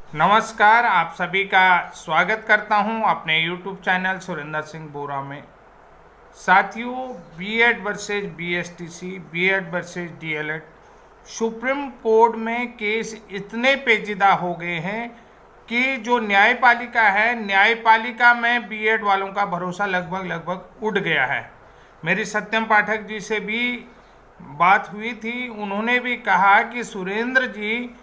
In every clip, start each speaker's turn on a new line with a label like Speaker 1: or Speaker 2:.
Speaker 1: नमस्कार, आप सभी का स्वागत करता हूं अपने YouTube चैनल सुरेंद्र सिंह बोरा में। साथियों, B Ed versus BSTC, B Ed versus D El Ed, supreme court में केस इतने पेचीदा हो गए हैं कि जो न्यायपालिका है, न्यायपालिका में बीएड वालों का भरोसा लगभग उठ गया है। मेरी सत्यम पाठक जी से भी बात हुई थी, उन्होंने भी कहा कि सुरेंद्र जी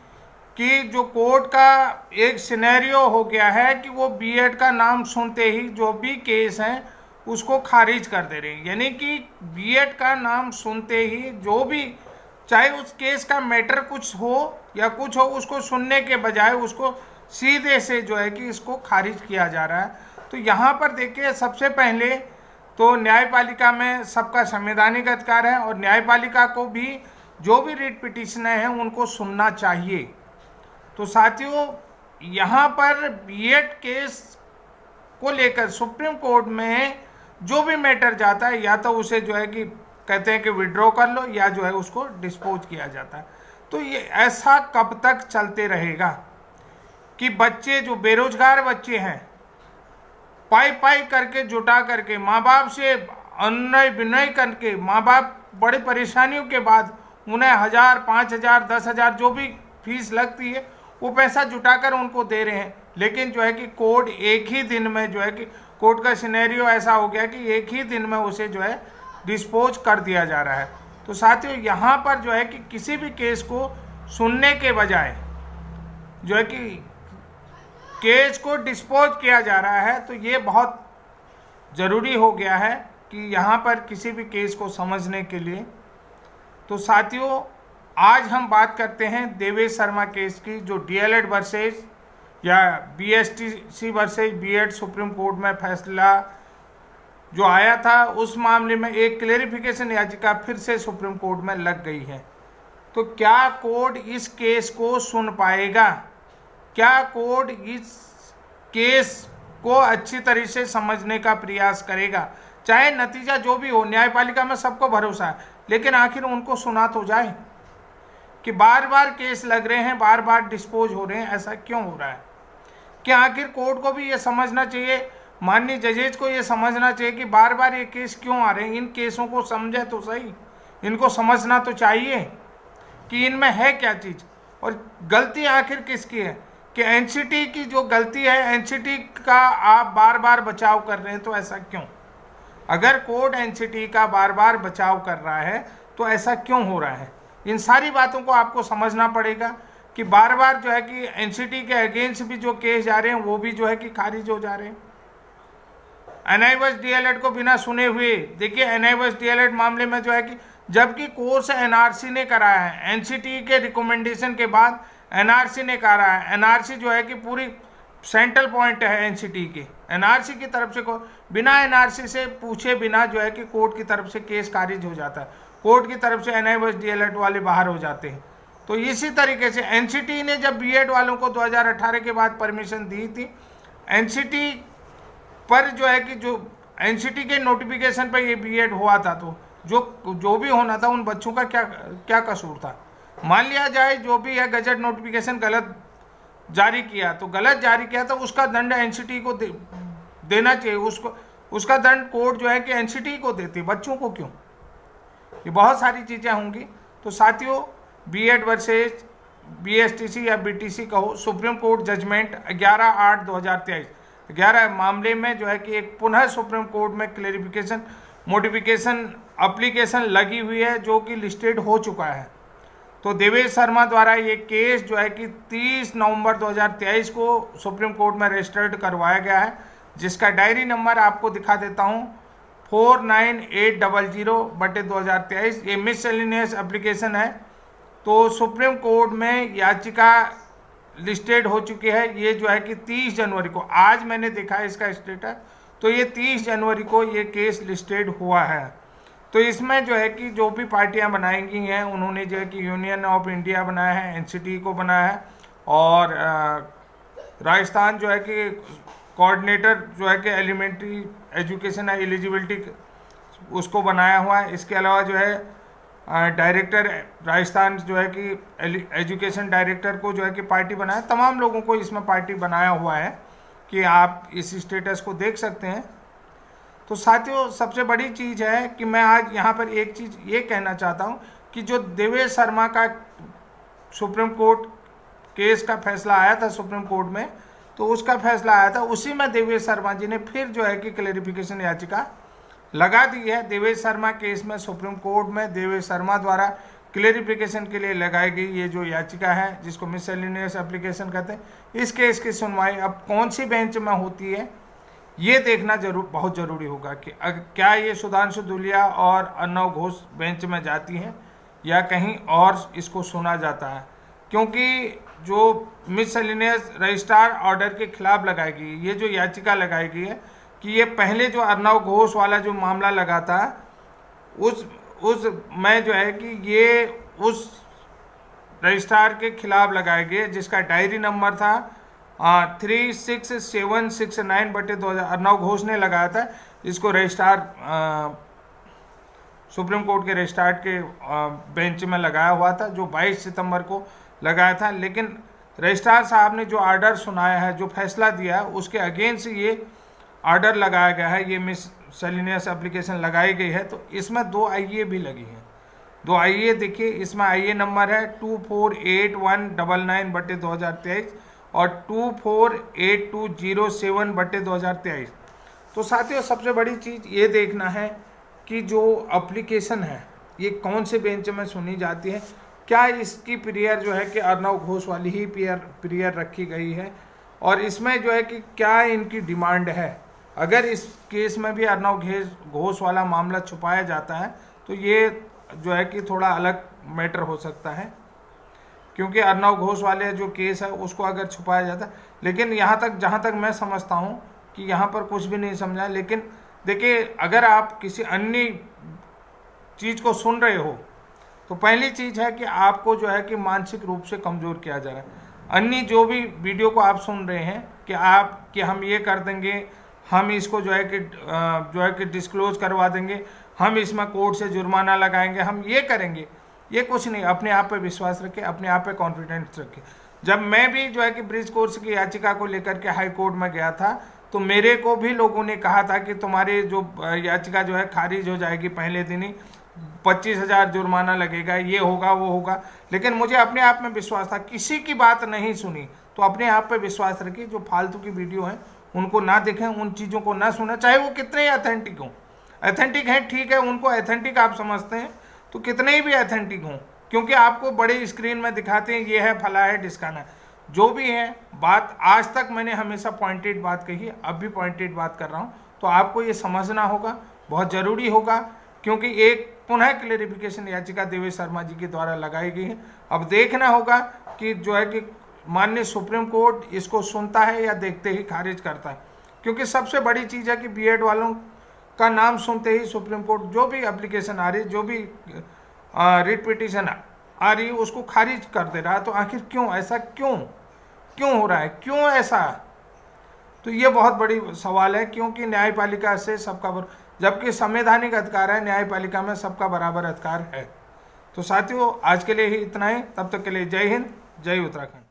Speaker 1: कि जो कोर्ट का एक सिनेरियो हो गया है कि वो बीएड का नाम सुनते ही जो भी केस हैं उसको खारिज कर दे रहे हैं। यानी कि बीएड का नाम सुनते ही जो भी, चाहे उस केस का मैटर कुछ हो या कुछ हो, उसको सुनने के बजाय उसको सीधे से जो है कि इसको खारिज किया जा रहा है। तो यहाँ पर देखिए, सबसे पहले तो न्यायपालिका में सबका संवैधानिक अधिकार है और न्यायपालिका को भी जो भी रिट पिटिशन हैं उनको सुनना चाहिए। तो साथियों, यहाँ पर बीएड केस को लेकर सुप्रीम कोर्ट में जो भी मैटर जाता है, या तो उसे जो है कि कहते हैं कि विड्रॉ कर लो, या जो है उसको डिस्पोज किया जाता है। तो ये ऐसा कब तक चलते रहेगा कि बच्चे, जो बेरोजगार बच्चे हैं, पाई पाई करके जुटा करके माँ बाप से अनय विनय करके, माँ बाप बड़ी परेशानियों के बाद उन्हें 1000, 5000, 10,000 जो भी फीस लगती है वो पैसा जुटाकर उनको दे रहे हैं। लेकिन जो है कि कोर्ट एक ही दिन में, जो है कि कोर्ट का सिनेरियो ऐसा हो गया कि एक ही दिन में उसे जो है डिस्पोज कर दिया जा रहा है। तो साथियों, यहाँ पर जो है कि किसी भी केस को सुनने के बजाय जो है कि केस को डिस्पोज किया जा रहा है, तो ये बहुत ज़रूरी हो गया है कि यहाँ पर किसी भी केस को समझने के लिए। तो साथियों, आज हम बात करते हैं देवेश शर्मा केस की, जो डीएलएड वर्सेज या BSTC versus B Ed supreme court में फैसला जो आया था, उस मामले में एक क्लेरिफिकेशन याचिका फिर से सुप्रीम कोर्ट में लग गई है। तो क्या कोर्ट इस केस को सुन पाएगा? क्या कोर्ट इस केस को अच्छी तरह से समझने का प्रयास करेगा? चाहे नतीजा जो भी हो, न्यायपालिका में सबको भरोसा है, लेकिन आखिर उनको सुना तो जाए कि बार बार केस लग रहे हैं, बार बार डिस्पोज हो रहे हैं, ऐसा क्यों हो रहा है? क्या आखिर कोर्ट को भी ये समझना चाहिए, माननीय जजेज को ये समझना चाहिए कि बार बार ये केस क्यों आ रहे हैं? इन केसों को समझे तो सही, इनको समझना तो चाहिए कि इनमें है क्या चीज़ और गलती आखिर किसकी है। कि एनसीटी की जो गलती है, एनसीटी का आप बार बार बचाव कर रहे हैं, तो ऐसा क्यों? अगर कोर्ट एनसीटी का बार बार बचाव कर रहा है तो ऐसा क्यों हो रहा है? इन सारी बातों को आपको समझना पड़ेगा कि बार बार जो है कि एनसीटी के अगेंस्ट भी जो केस जा रहे हैं वो भी जो है कि खारिज हो जा रहे हैं। एनआईवस डीएलएड को बिना सुने हुए, देखिए एनआईवस डीएलएड मामले में जो है कि जबकि कोर्स एनआरसी ने कराया है, एनसीटी के रिकमेंडेशन के बाद एनआरसी ने करा है। एनआरसी जो है कि पूरी सेंट्रल पॉइंट है एनसीटी के, एनआरसी की तरफ से को बिना एनआरसी से पूछे बिना जो है कि कोर्ट की तरफ से केस खारिज हो जाता है, कोर्ट की तरफ से एनआईवस डीएलएड वाले बाहर हो जाते हैं। तो इसी तरीके से एनसीटी ने जब बीएड वालों को 2018 के बाद परमिशन दी थी, एनसीटी पर जो है कि जो एनसीटी के नोटिफिकेशन पर ये बीएड हुआ था, तो जो भी होना था उन बच्चों का क्या कसूर था? मान लिया जाए जो भी है गजट नोटिफिकेशन गलत जारी किया, तो गलत जारी किया तो उसका दंड एनसीटी को देना चाहिए, उसका दंड कोर्ट जो है कि एनसीटी को देती, बच्चों को क्यों? ये बहुत सारी चीज़ें होंगी। तो साथियों, बीएड वर्सेज बीएसटीसी या बीटीसी कहो, सुप्रीम कोर्ट जजमेंट 11/8/2023 11 मामले में जो है कि एक पुनः सुप्रीम कोर्ट में क्लेरिफिकेशन मोडिफिकेशन एप्लीकेशन लगी हुई है, जो कि लिस्टेड हो चुका है। तो देवेश शर्मा द्वारा ये केस जो है कि 30 नवंबर 2023 को सुप्रीम कोर्ट में रजिस्टर्ड करवाया गया है, जिसका डायरी नंबर आपको दिखा देता हूँ, 49800/2023। ये मिससेलेनियस एप्लीकेशन है। तो सुप्रीम कोर्ट में याचिका लिस्टेड हो चुकी है। ये जो है कि 30 जनवरी को, आज मैंने देखा है इसका स्टेटस, तो ये 30 जनवरी को ये केस लिस्टेड हुआ है। तो इसमें जो है कि जो भी पार्टियां बनाएंगी हैं, उन्होंने जो है कि यूनियन ऑफ इंडिया बनाया है, एनसीटी को बनाया है, और राजस्थान जो है कि कोऑर्डिनेटर जो है कि एलिमेंट्री एजुकेशन एलिजिबिलिटी उसको बनाया हुआ है। इसके अलावा जो है डायरेक्टर राजस्थान जो है कि एजुकेशन डायरेक्टर को जो है कि पार्टी बनाया, तमाम लोगों को इसमें पार्टी बनाया हुआ है कि आप इस स्टेटस को देख सकते हैं। तो साथियों, सबसे बड़ी चीज़ है कि मैं आज यहाँ पर एक चीज़ ये कहना चाहता हूँ कि जो देवेश शर्मा का सुप्रीम कोर्ट केस का फैसला आया था सुप्रीम कोर्ट में, तो उसका फैसला आया था, उसी में देवेश शर्मा जी ने फिर जो है कि क्लैरिफिकेशन याचिका लगा दी है। देवेश शर्मा केस में सुप्रीम कोर्ट में देवेश शर्मा द्वारा क्लैरिफिकेशन के लिए लगाई गई ये जो याचिका है, जिसको मिससेलेनियस एप्लीकेशन कहते हैं, इस केस की सुनवाई अब कौन सी बेंच में होती है ये देखना बहुत ज़रूरी होगा कि क्या ये सुधांशु धूलिया और अर्णव घोष बेंच में जाती है या कहीं और इसको सुना जाता है। क्योंकि जो मिससेलेनियस रजिस्ट्रार ऑर्डर के खिलाफ लगाई गई ये जो याचिका लगाई गई है कि ये पहले जो अर्णव घोष वाला जो मामला लगा था उस में जो है कि ये उस रजिस्ट्रार के खिलाफ लगाए गए, जिसका डायरी नंबर था 36769/2000 अर्णव घोष ने लगाया था। इसको रजिस्ट्रार सुप्रीम कोर्ट के रजिस्ट्रार के बेंच में लगाया हुआ था, जो 22 सितंबर को लगाया था। लेकिन रजिस्ट्रार साहब ने जो ऑर्डर सुनाया है, जो फैसला दिया है, उसके अगेंस्ट ये ऑर्डर लगाया गया है, ये मिससेलेनियस एप्लीकेशन लगाई गई है। तो इसमें 2 आईए भी लगी हैं। 2 आईए देखिए, इसमें आईए नंबर है 248199/2023 और 248207/2023। तो साथियों, सबसे बड़ी चीज़ ये देखना है कि जो एप्लीकेशन है ये कौन से बेंच में सुनी जाती है, क्या इसकी पीरियड जो है कि अर्णव घोष वाली ही पीरियड रखी गई है, और इसमें जो है कि क्या इनकी डिमांड है। अगर इस केस में भी अर्णव घोष वाला मामला छुपाया जाता है तो ये जो है कि थोड़ा अलग मैटर हो सकता है, क्योंकि अर्णव घोष वाले जो केस है उसको अगर छुपाया जाता है। लेकिन यहाँ तक जहाँ तक मैं समझता हूँ कि यहाँ पर कुछ भी नहीं समझा। लेकिन देखिए, अगर आप किसी अन्य चीज़ को सुन रहे हो तो पहली चीज़ है कि आपको जो है कि मानसिक रूप से कमज़ोर किया जा रहा है। अन्य जो भी वीडियो को आप सुन रहे हैं कि हम ये कर देंगे, हम इसको जो है कि डिस्क्लोज करवा देंगे, हम इसमें कोर्ट से जुर्माना लगाएंगे, हम ये करेंगे, ये कुछ नहीं। अपने आप पे विश्वास रखें, अपने आप पे कॉन्फिडेंस रखें। जब मैं भी जो है कि ब्रिज कोर्स की याचिका को लेकर के हाई कोर्ट में गया था तो मेरे को भी लोगों ने कहा था कि तुम्हारी जो याचिका जो है खारिज हो जाएगी पहले दिन ही, 25,000 जुर्माना लगेगा, ये होगा वो होगा। लेकिन मुझे अपने आप में विश्वास था, किसी की बात नहीं सुनी। तो अपने आप पे विश्वास रखिए, जो फालतू की वीडियो हैं उनको ना देखें, उन चीज़ों को ना सुना, चाहे वो कितने ही अथेंटिक हों। अथेंटिक हैं, ठीक है, उनको अथेंटिक आप समझते हैं तो कितने ही भी अथेंटिक हों, क्योंकि आपको बड़े स्क्रीन में दिखाते हैं ये है, फला है, ढिसकाना है, जो भी है। बात आज तक मैंने हमेशा पॉइंटेड बात कही है, अब भी पॉइंटेड बात कर रहा हूँ। तो आपको ये समझना होगा, बहुत ज़रूरी होगा, क्योंकि एक पुनः क्लैरिफिकेशन याचिका देवेश शर्मा जी के द्वारा लगाई गई है। अब देखना होगा कि जो है कि माननीय सुप्रीम कोर्ट इसको सुनता है या देखते ही खारिज करता है। क्योंकि सबसे बड़ी चीज़ है कि बीएड वालों का नाम सुनते ही सुप्रीम कोर्ट जो भी एप्लीकेशन आ रही, जो भी रिट पिटीशन आ रही, उसको खारिज कर दे रहा है। तो आखिर क्यों ऐसा, क्यों हो रहा है, क्यों ऐसा? तो ये बहुत बड़ी सवाल है, क्योंकि न्यायपालिका से सबका जबकि संवैधानिक अधिकार है, न्यायपालिका में सबका बराबर अधिकार है। तो साथियों, आज के लिए ही इतना ही। तब तक के लिए जय हिंद, जय उत्तराखंड।